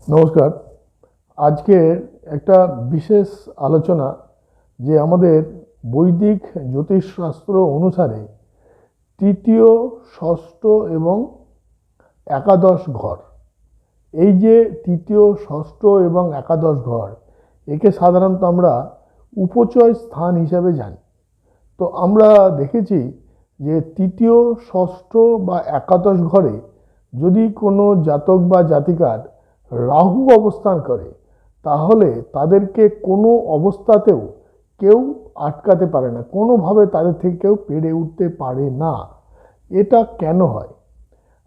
নমস্কার। আজকের একটা বিশেষ আলোচনা যে আমাদের বৈদিক জ্যোতিষশাস্ত্র অনুসারে তৃতীয়, ষষ্ঠ এবং একাদশ ঘর, এই যে তৃতীয়, ষষ্ঠ এবং একাদশ ঘর, একে সাধারণত আমরা উপচয় স্থান হিসাবে জানি। তো আমরা দেখেছি যে তৃতীয়, ষষ্ঠ বা একাদশ ঘরে যদি কোনো জাতক বা জাতিকার রাহু অবস্থান করে, তাহলে তাদেরকে কোনো অবস্থাতেও কেউ আটকাতে পারে না, কোনোভাবে তাদের থেকে কেউ পেরে উঠতে পারে না। এটা কেন হয়?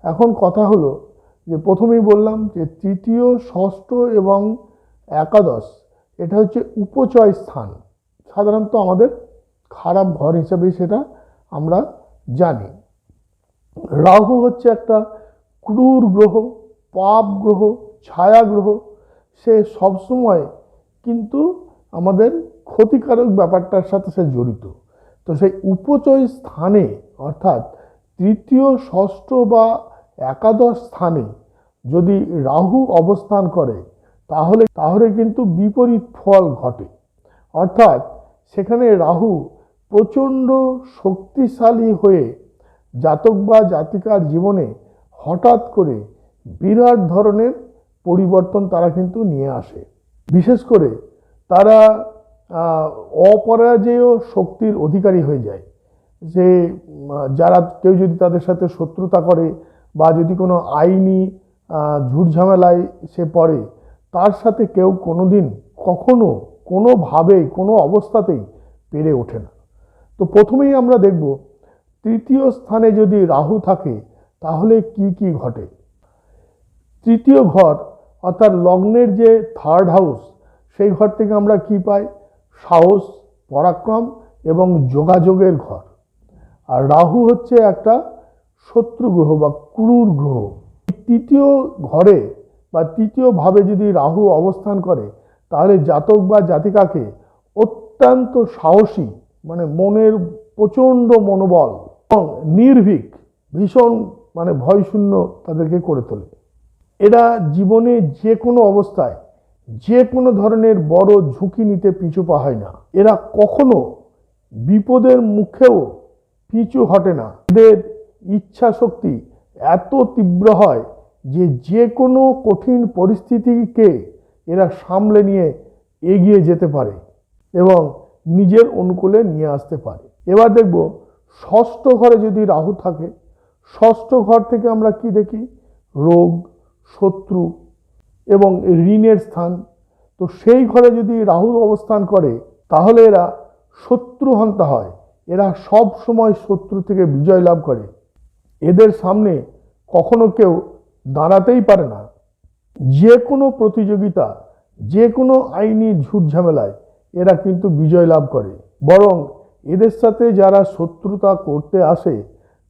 এখন কথা হলো যে প্রথমেই বললাম যে তৃতীয়, ষষ্ঠ এবং একাদশ এটা হচ্ছে উপচয় স্থান, সাধারণত আমাদের খারাপ ঘর হিসেবে সেটা আমরা জানি। রাহু হচ্ছে একটা ক্রূর গ্রহ, পাপ গ্রহ, ছায়া গ্রহ। সে সবসময় কিন্তু আমাদের ক্ষতিকারক ব্যাপারটার সাথে সে জড়িত। তো সেই উপচয় স্থানে অর্থাৎ তৃতীয়, ষষ্ঠ বা একাদশ স্থানে যদি রাহু অবস্থান করে, তাহলে তাহলে কিন্তু বিপরীত ফল ঘটে। অর্থাৎ সেখানে রাহু প্রচণ্ড শক্তিশালী হয়ে জাতক বা জাতিকার জীবনে হঠাৎ করে বিরাট ধরনের পরিবর্তন তারা কিন্তু নিয়ে আসে। বিশেষ করে তারা অপরাজেয় শক্তির অধিকারী হয়ে যায়। যে যারা কেউ যদি তাদের সাথে শত্রুতা করে বা যদি কোনো আইনি ঝুটঝামেলায় সে পড়ে, তার সাথে কেউ কোনোদিন কখনো কোনোভাবেই কোনো অবস্থাতেই পেরে ওঠে না। তো প্রথমেই আমরা দেখব তৃতীয় স্থানে যদি রাহু থাকে তাহলে কি কি ঘটে। তৃতীয় ঘর অর্থাৎ লগ্নের যে থার্ড হাউস, সেই ঘর থেকে আমরা কি পাই? সাহস, পরাক্রম এবং যোগাযোগের ঘর। আর রাহু হচ্ছে একটা শত্রু গ্রহ বা ক্রূর গ্রহ। তৃতীয় ঘরে বা তৃতীয় ভাবে যদি রাহু অবস্থান করে, তাহলে জাতক বা জাতিকাকে অত্যন্ত সাহসী, মানে মনের প্রচণ্ড মনোবল এবং নির্ভীক, ভীষণ ভয়শূন্য তাদেরকে করে তোলে। এরা জীবনে যে কোনো অবস্থায় যে কোনো ধরনের বড় ঝুঁকি নিতে পিছু পা হয় না। এরা কখনো বিপদের মুখেও পিছু হটে না। এদের ইচ্ছা শক্তি এত তীব্র হয় যে যে কোনো কঠিন পরিস্থিতিকে এরা সামলে নিয়ে এগিয়ে যেতে পারে এবং নিজের অনুকূলে নিয়ে আসতে পারে। এবার দেখব ষষ্ঠ ঘরে যদি রাহু থাকে, ষষ্ঠ ঘর থেকে আমরা কি দেখি? রোগ, শত্রু এবং ঋণের স্থান। তো সেই ঘরে যদি রাহু অবস্থান করে, তাহলে এরা শত্রুহন্তা হয়। এরা সব সময় শত্রু থেকে বিজয় লাভ করে। এদের সামনে কখনো কেউ দাঁড়াতেই পারে না। যে কোনো প্রতিযোগিতা, যে কোনো আইনি ঝুটঝামেলায় এরা কিন্তু বিজয় লাভ করে। বরং এদের সাথে যারা শত্রুতা করতে আসে,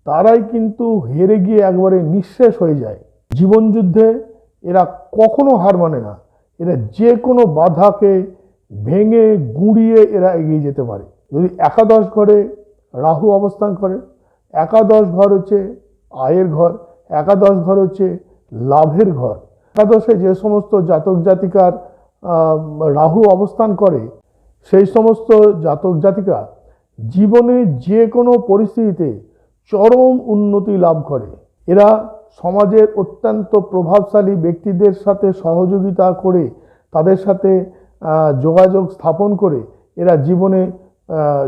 তারাই কিন্তু হেরে গিয়ে একবারে নিঃশেষ হয়ে যায়। জীবনযুদ্ধে এরা কখনো হার মানে না। এরা যে কোনো বাধাকে ভেঙে গুঁড়িয়ে এরা এগিয়ে যেতে পারে। যদি একাদশ ঘরে রাহু অবস্থান করে, একাদশ ঘর হচ্ছে আয়ের ঘর, একাদশ ঘর হচ্ছে লাভের ঘর। একাদশে যে সমস্ত জাতক জাতিকার রাহু অবস্থান করে, সেই সমস্ত জাতক জাতিকা জীবনে যে কোনো পরিস্থিতিতে চরম উন্নতি লাভ করে। এরা সমাজের অত্যন্ত প্রভাবশালী ব্যক্তিদের সাথে সহযোগিতা করে, তাদের সাথে যোগাযোগ স্থাপন করে এরা জীবনে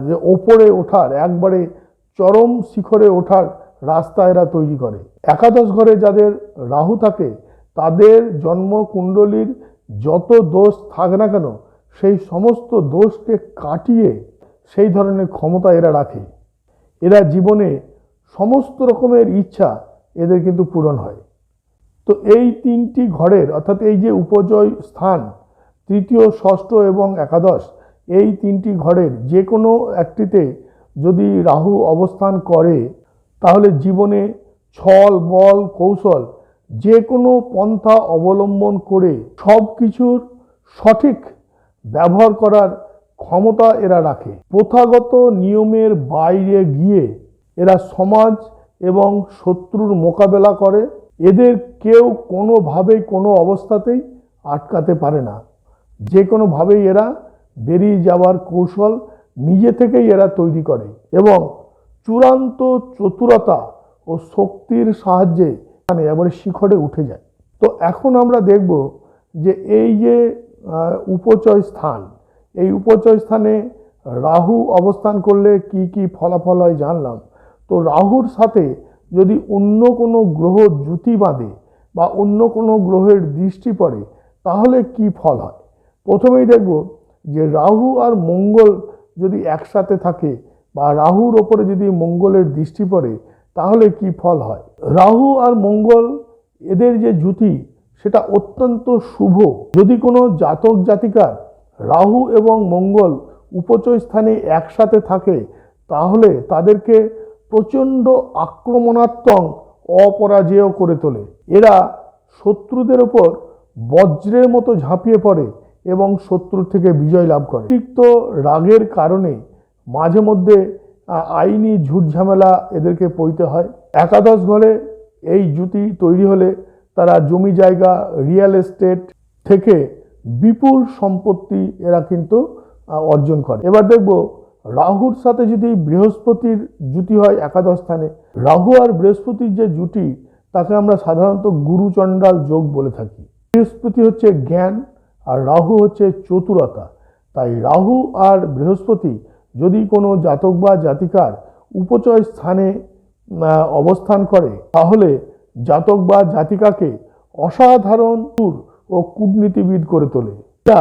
যে ওপরে ওঠার, একবারে চরম শিখরে ওঠার রাস্তা এরা তৈরি করে। একাদশ ঘরে যাদের রাহু থাকে, তাদের জন্মকুণ্ডলীর যত দোষ থাক না কেন, সেই সমস্ত দোষকে কাটিয়ে সেই ধরনের ক্ষমতা এরা রাখে। এরা জীবনে সমস্ত রকমের ইচ্ছা এদের কিন্তু পূরণ হয়। তো এই তিনটি ঘরের অর্থাৎ এই যে উপজয় স্থান তৃতীয়, ষষ্ঠ এবং একাদশ, এই তিনটি ঘরের যে কোনো একটিতে যদি রাহু অবস্থান করে, তাহলে জীবনে ছল বল কৌশল যে কোনো পন্থা অবলম্বন করে সব কিছুর সঠিক ব্যবহার করার ক্ষমতা এরা রাখে। প্রথাগত নিয়মের বাইরে গিয়ে এরা সমাজ এবং শত্রুর মোকাবেলা করে। এদের কেউ কোনোভাবেই কোনো অবস্থাতেই আটকাতে পারে না। যে কোনোভাবেই এরা বেরিয়ে যাওয়ার কৌশল নিজে থেকেই এরা তৈরি করে এবং চূড়ান্ত চতুরতা ও শক্তির সাহায্যে এবারে শিখরে উঠে যায়। তো এখন আমরা দেখব যে এই যে উপচয় স্থান, এই উপচয় স্থানে রাহু অবস্থান করলে কি কি ফলাফল হয় জানলাম। তো রাহুর সাথে যদি অন্য কোনো গ্রহ যুতি বাঁধে বা অন্য কোনো গ্রহের দৃষ্টি পড়ে তাহলে কি ফল হয়। প্রথমেই দেখব যে রাহু আর মঙ্গল যদি একসাথে থাকে বা রাহুর ওপরে যদি মঙ্গলের দৃষ্টি পড়ে তাহলে কি ফল হয়। রাহু আর মঙ্গল এদের যে জুতি সেটা অত্যন্ত শুভ। যদি কোনো জাতক জাতিকার রাহু এবং মঙ্গল উপচয় স্থানে একসাথে থাকে তাহলে তাদেরকে প্রচণ্ড আক্রমণাত্মক অপরাজেয় করে তোলে। এরা শত্রুদের ওপর বজ্রের মতো ঝাঁপিয়ে পড়ে এবং শত্রু থেকে বিজয় লাভ করে। অতিরিক্ত রাগের কারণে মাঝে মধ্যে আইনি ঝুট ঝামেলা এদেরকে পইতে হয়। একাদশ ঘরে এই জুতি তৈরি হলে তারা জমি জায়গা রিয়েল এস্টেট থেকে বিপুল সম্পত্তি এরা কিন্তু অর্জন করে। এবার দেখব রাহুর সাথে যদি বৃহস্পতির জুতি হয় একাদশ স্থানে, রাহু আর বৃহস্পতির যে জুটি তাকে আমরা সাধারণত গুরুচণ্ডাল যোগ বলে থাকি। বৃহস্পতি হচ্ছে জ্ঞান আর রাহু হচ্ছে চতুরতা। তাই রাহু আর বৃহস্পতি যদি কোনো জাতক বা জাতিকার উপচয় স্থানে অবস্থান করে তাহলে জাতক বা জাতিকাকে অসাধারণ ও কূটনীতিবিদ করে তোলে। এটা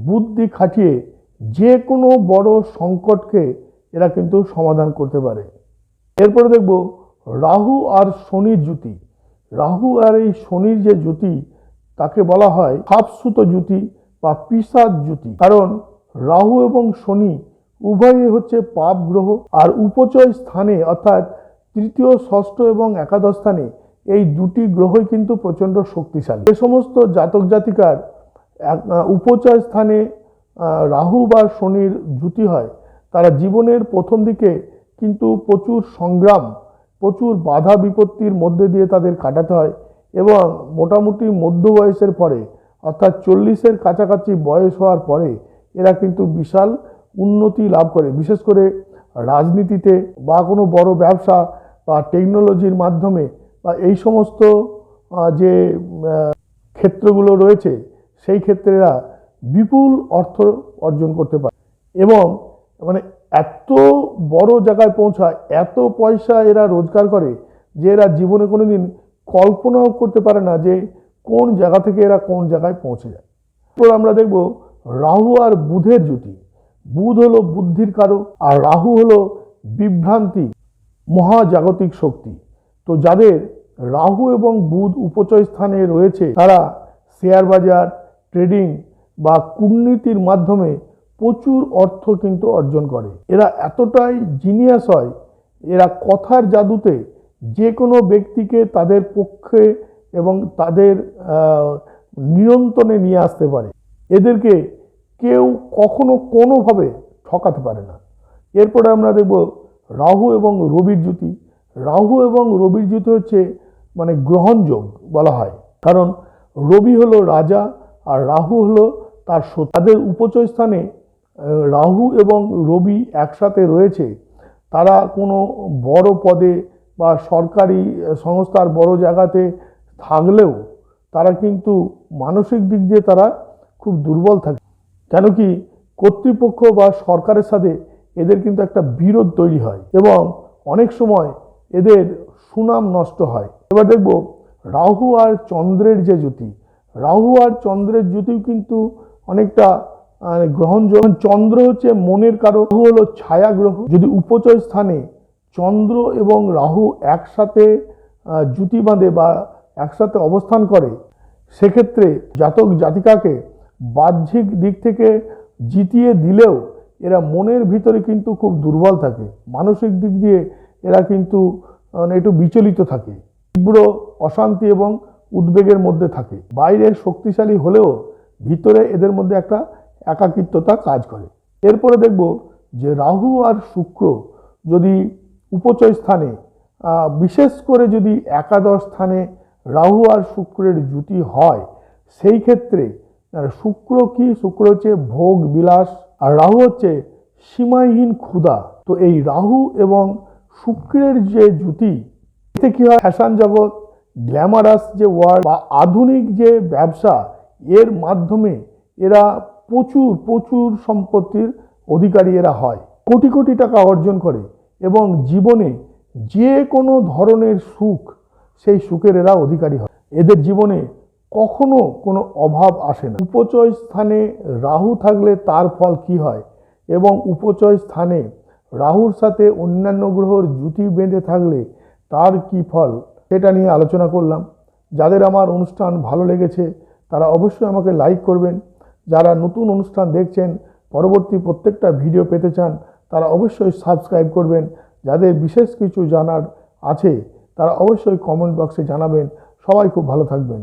বুদ্ধি খাটিয়ে যে কোনো বড় সংকটকে এরা কিন্তু সমাধান করতে পারে। এরপরে দেখব রাহু আর শনির জুতি। রাহু আর এই শনির যে জুতি তাকে বলা হয় সাপসুতো জুতি বা পিশাচ জুতি। কারণ রাহু এবং শনি উভয়ই হচ্ছে পাপ গ্রহ আর উপচয় স্থানে অর্থাৎ তৃতীয় ষষ্ঠ এবং একাদশ স্থানে এই দুটি গ্রহই কিন্তু প্রচণ্ড শক্তিশালী। যে সমস্ত জাতক জাতিকার উপচয় স্থানে রাহু বা শনির জুতি হয় তারা জীবনের প্রথম দিকে কিন্তু প্রচুর সংগ্রাম, প্রচুর বাধা বিপত্তির মধ্যে দিয়ে তাদের কাটাতে হয় এবং মোটামুটি মধ্য বয়সের পরে অর্থাৎ 40-এর কাছাকাছি বয়স হওয়ার পরে এরা কিন্তু বিশাল উন্নতি লাভ করে। বিশেষ করে রাজনীতিতে বা কোনো বড় ব্যবসা বা টেকনোলজির মাধ্যমে বা এই সমস্ত যে ক্ষেত্রগুলো রয়েছে সেই ক্ষেত্রে এরা বিপুল অর্থ অর্জন করতে পারে এবং মানে এত বড় জায়গায় পৌঁছায়, এত পয়সা এরা রোজগার করে যে এরা জীবনে কোনোদিন কল্পনাও করতে পারে না যে কোন জায়গা থেকে এরা কোন জায়গায় পৌঁছে যায়। এরপর আমরা দেখব রাহু আর বুধের জুতি। বুধ হলো বুদ্ধির কারক আর রাহু হলো বিভ্রান্তি, মহাজাগতিক শক্তি। তো যাদের রাহু এবং বুধ উপচয় স্থানে রয়েছে তারা শেয়ার বাজার, ট্রেডিং বা কূটনীতির মাধ্যমে প্রচুর অর্থ কিন্তু অর্জন করে। এরা এতটাই জিনিয়াস হয়, এরা কথার জাদুতে যে কোনো ব্যক্তিকে তাদের পক্ষে এবং তাদের নিয়ন্ত্রণে নিয়ে আসতে পারে। এদেরকে কেউ কখনো কোনোভাবে ঠকাতে পারে না। এরপরে আমরা দেখব রাহু এবং রবির জুতি। রাহু এবং রবির জুতি হচ্ছে মানে গ্রহণযোগ বলা হয়, কারণ রবি হলো রাজা আর রাহু হলো তার শত্রু। তাদের উপচয় স্থানে রাহু এবং রবি একসাথে রয়েছে, তারা কোনো বড় পদে বা সরকারি সংস্থার বড় জায়গাতে থাকলেও তারা কিন্তু মানসিক দিক দিয়ে তারা খুব দুর্বল থাকে। কেন কি কর্তৃপক্ষ বা সরকারের সাথে এদের কিন্তু একটা বিরোধ তৈরি হয় এবং অনেক সময় এদের সুনাম নষ্ট হয়। এবার দেখব রাহু আর চন্দ্রের যে জুতি। রাহু আর চন্দ্রের জুতিও কিন্তু অনেকটা গ্রহণযোগ্য। চন্দ্র হচ্ছে মনের কারক, রাহু হলো ছায়া গ্রহ। যদি উপচয় স্থানে চন্দ্র এবং রাহু একসাথে জুতি বাঁধে বা একসাথে অবস্থান করে সেক্ষেত্রে জাতক জাতিকাকে বাহ্যিক দিক থেকে জিতিয়ে দিলেও এরা মনের ভিতরে কিন্তু খুব দুর্বল থাকে। মানসিক দিক দিয়ে এরা কিন্তু একটু বিচলিত থাকে, তীব্র অশান্তি এবং উদ্বেগের মধ্যে থাকে। বাইরে শক্তিশালী হলেও ভিতরে এদের মধ্যে একটা একাকিত্বতা কাজ করে। এরপরে দেখব যে রাহু আর শুক্র যদি উপচয় স্থানে, বিশেষ করে যদি একাদশ স্থানে রাহু আর শুক্রের জুতি হয় সেই ক্ষেত্রে শুক্র কি, শুক্র হচ্ছে ভোগ বিলাস, আর রাহু হচ্ছে সীমাহীন ক্ষুধা। তো এই রাহু এবং শুক্রের যে জুতি, এতে কি হয়, ফ্যাশন জগৎ, গ্ল্যামারাস যে ওয়ার্ল্ড বা আধুনিক যে ব্যবসা, এর মাধ্যমে এরা প্রচুর প্রচুর সম্পত্তির অধিকারী এরা হয়, কোটি কোটি টাকা অর্জন করে এবং জীবনে যে কোনো ধরনের সুখ, সেই সুখের এরা অধিকারী হয়। এদের জীবনে কখনো কোনো অভাব আসে না। উপচয় স্থানে রাহু থাকলে তার ফল কি হয় এবং উপচয় স্থানে রাহুর সাথে অন্যান্য গ্রহর জুতি বেঁধে থাকলে তার কি ফল, সেটা নিয়ে আলোচনা করলাম। যাদের আমার অনুষ্ঠান ভালো লেগেছে তারা অবশ্যই আমাকে লাইক করবেন। যারা নতুন অনুষ্ঠান দেখছেন, পরবর্তী প্রত্যেকটা ভিডিও পেতে চান, তারা অবশ্যই সাবস্ক্রাইব করবেন। যাদের বিশেষ কিছু জানার আছে তারা অবশ্যই কমেন্ট বক্সে জানাবেন। সবাই খুব ভালো থাকবেন।